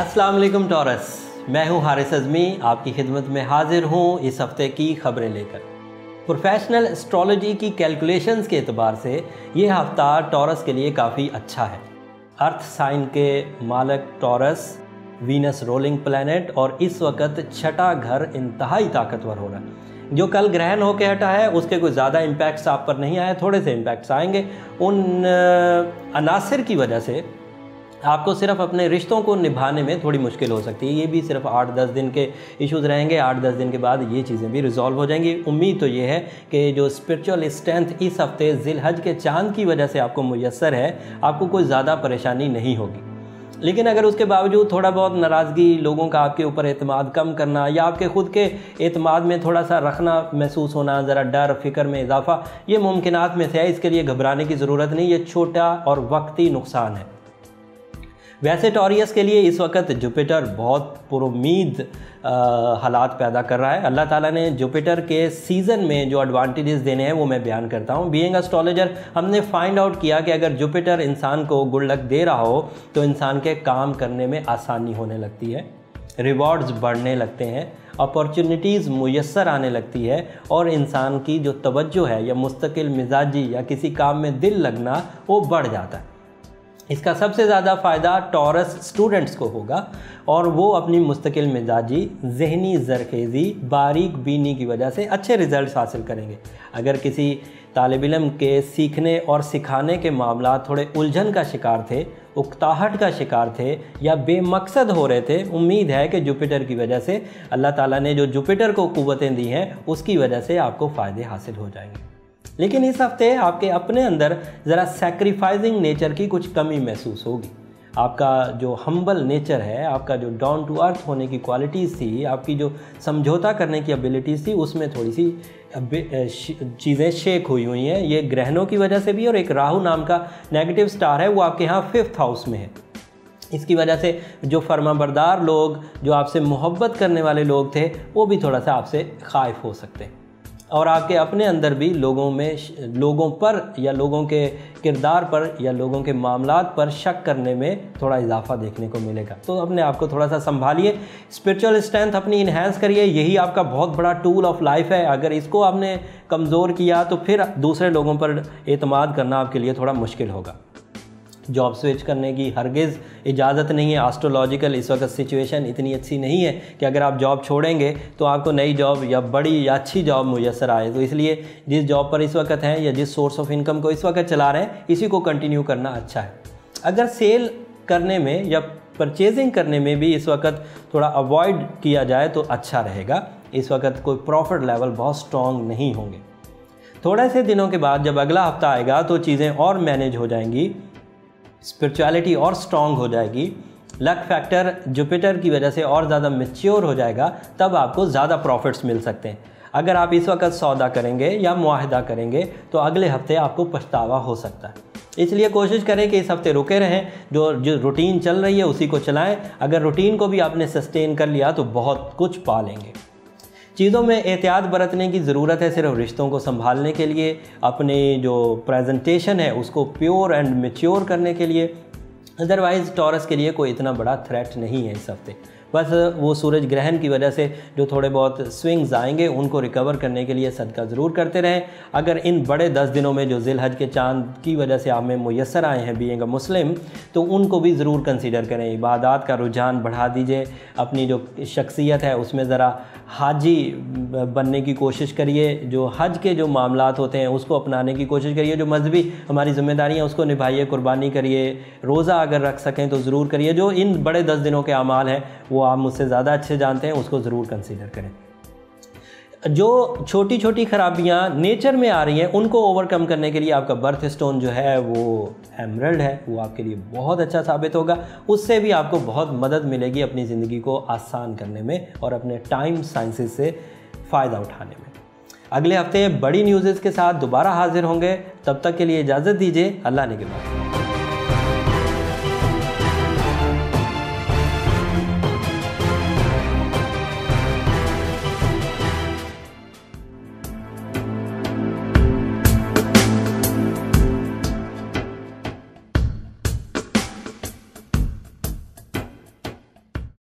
अस्सलाम वालेकुम टॉरस, मैं हूं हारिस अज़मी, आपकी खिदमत में हाजिर हूं इस हफ़्ते की खबरें लेकर। प्रोफेशनल एस्ट्रोलॉजी की कैलकुलेशंस के एतबार से ये हफ़्ता टॉरस के लिए काफ़ी अच्छा है। अर्थ साइन के मालक टॉरस, वीनस रोलिंग प्लैनेट और इस वक्त छठा घर इंतहाई ताकतवर हो रहा है। जो कल ग्रहण होके हटा है उसके कोई ज़्यादा इम्पैक्ट्स आप पर नहीं आए, थोड़े से इम्पैक्ट्स आएंगे। उन अनासिर की वजह से आपको सिर्फ अपने रिश्तों को निभाने में थोड़ी मुश्किल हो सकती है। ये भी सिर्फ 8-10 दिन के इश्यूज़ रहेंगे। 8-10 दिन के बाद ये चीज़ें भी रिजॉल्व हो जाएंगी। उम्मीद तो ये है कि जो स्पिरिचुअल स्ट्रेंथ इस हफ्ते जिलहज के चांद की वजह से आपको मुयस्सर है, आपको कोई ज़्यादा परेशानी नहीं होगी। लेकिन अगर उसके बावजूद थोड़ा बहुत नाराज़गी, लोगों का आपके ऊपर एतमाद कम करना या आपके ख़ुद के एतमाद में थोड़ा सा रखना महसूस होना, ज़रा डर फिक्र में इजाफा, ये मुमकिनात में से है। इसके लिए घबराने की ज़रूरत नहीं, ये छोटा और वक्ती नुकसान है। वैसे टॉरियस के लिए इस वक्त जुपिटर बहुत पुरुमीद हालात पैदा कर रहा है। अल्लाह ताला ने जुपिटर के सीज़न में जो एडवांटेजेस देने हैं वो मैं बयान करता हूँ। बीइंग एस्ट्रोलॉजर हमने फाइंड आउट किया कि अगर जुपिटर इंसान को गुड लक दे रहा हो तो इंसान के काम करने में आसानी होने लगती है, रिवॉर्ड्स बढ़ने लगते हैं, अपॉर्चुनिटीज़ मुयस्सर आने लगती है और इंसान की जो तवज्जो है या मुस्तकिल मिजाजी या किसी काम में दिल लगना वो बढ़ जाता है। इसका सबसे ज़्यादा फ़ायदा टॉरस स्टूडेंट्स को होगा और वो अपनी मुस्तकिल मिजाजी, जहनी ज़रखेज़ी, बारीक बीनी की वजह से अच्छे रिज़ल्ट हासिल करेंगे। अगर किसी तालिब इल्म के सीखने और सिखाने के मामला थोड़े उलझन का शिकार थे, उकताहट का शिकार थे या बेमकसद हो रहे थे, उम्मीद है कि जुपिटर की वजह से, अल्लाह ताला ने जो जुपिटर को कुव्वतें दी हैं उसकी वजह से आपको फ़ायदे हासिल हो जाएंगे। लेकिन इस हफ्ते आपके अपने अंदर ज़रा सैक्रिफाइसिंग नेचर की कुछ कमी महसूस होगी। आपका जो हम्बल नेचर है, आपका जो डाउन टू अर्थ होने की क्वालिटीज़ थी, आपकी जो समझौता करने की एबिलिटीज़ थी, उसमें थोड़ी सी चीज़ें शेक हुई हैं। ये ग्रहणों की वजह से भी, और एक राहु नाम का नेगेटिव स्टार है वो आपके यहाँ 5th हाउस में है। इसकी वजह से जो फर्माबरदार लोग, जो आपसे मोहब्बत करने वाले लोग थे, वो भी थोड़ा सा आपसे खाइफ हो सकते हैं और आपके अपने अंदर भी लोगों पर या लोगों के किरदार पर या लोगों के मामलात पर शक करने में थोड़ा इजाफा देखने को मिलेगा। तो अपने आप को थोड़ा सा संभालिए, स्पिरिचुअल स्ट्रेंथ अपनी इन्हेंस करिए। यही आपका बहुत बड़ा टूल ऑफ लाइफ है। अगर इसको आपने कमज़ोर किया तो फिर दूसरे लोगों पर एतमाद करना आपके लिए थोड़ा मुश्किल होगा। जॉब स्विच करने की हरगिज़ इजाज़त नहीं है। एस्ट्रोलॉजिकल इस वक्त सिचुएशन इतनी अच्छी नहीं है कि अगर आप जॉब छोड़ेंगे तो आपको नई जॉब या बड़ी या अच्छी जॉब मुयस्सर आए। तो इसलिए जिस जॉब पर इस वक्त हैं या जिस सोर्स ऑफ इनकम को इस वक्त चला रहे हैं, इसी को कंटिन्यू करना अच्छा है। अगर सेल करने में या परचेजिंग करने में भी इस वक्त थोड़ा अवॉइड किया जाए तो अच्छा रहेगा। इस वक्त कोई प्रॉफिट लेवल बहुत स्ट्रॉन्ग नहीं होंगे। थोड़े से दिनों के बाद जब अगला हफ्ता आएगा तो चीज़ें और मैनेज हो जाएंगी, स्पिरिचुअलिटी और स्ट्रॉन्ग हो जाएगी, लक फैक्टर जुपिटर की वजह से और ज़्यादा मैच्योर हो जाएगा, तब आपको ज़्यादा प्रॉफिट्स मिल सकते हैं। अगर आप इस वक्त सौदा करेंगे या मुआहदा करेंगे तो अगले हफ्ते आपको पछतावा हो सकता है। इसलिए कोशिश करें कि इस हफ्ते रुके रहें, जो रूटीन चल रही है उसी को चलाएं। अगर रूटीन को भी आपने सस्टेन कर लिया तो बहुत कुछ पा लेंगे। चीज़ों में एहतियात बरतने की ज़रूरत है सिर्फ रिश्तों को संभालने के लिए, अपने जो प्रेजेंटेशन है उसको प्योर एंड मैच्योर करने के लिए। अदरवाइज़ टॉरस के लिए कोई इतना बड़ा थ्रेट नहीं है इस हफ्ते। बस वो सूरज ग्रहण की वजह से जो थोड़े बहुत स्विंग्स आएंगे उनको रिकवर करने के लिए सदका ज़रूर करते रहें। अगर इन बड़े 10 दिनों में जो जिलहज के चांद की वजह से आप में मुयस्सर आए हैं बीइंग अ मुस्लिम, तो उनको भी ज़रूर कंसीडर करें। इबादत का रुझान बढ़ा दीजिए, अपनी जो शख्सियत है उसमें ज़रा हाजी बनने की कोशिश करिए। जो हज के जो मामलात होते हैं उसको अपनाने की कोशिश करिए। जो मजहबी हमारी ज़िम्मेदारी हैं उसको निभाइए, कुर्बानी करिए। रोज़ा अगर रख सकें तो ज़रूर करिए। जो इन बड़े 10 दिनों के अमाल हैं वो आप मुझसे ज़्यादा अच्छे जानते हैं, उसको ज़रूर कंसीडर करें। जो छोटी छोटी खराबियाँ नेचर में आ रही हैं उनको ओवरकम करने के लिए आपका बर्थ स्टोन जो है वो एमरल्ड है, वो आपके लिए बहुत अच्छा साबित होगा। उससे भी आपको बहुत मदद मिलेगी अपनी ज़िंदगी को आसान करने में और अपने टाइम साइंसेस से फ़ायदा उठाने में। अगले हफ्ते बड़ी न्यूज़ के साथ दोबारा हाजिर होंगे। तब तक के लिए इजाज़त दीजिए। अल्लाह ने के बाद।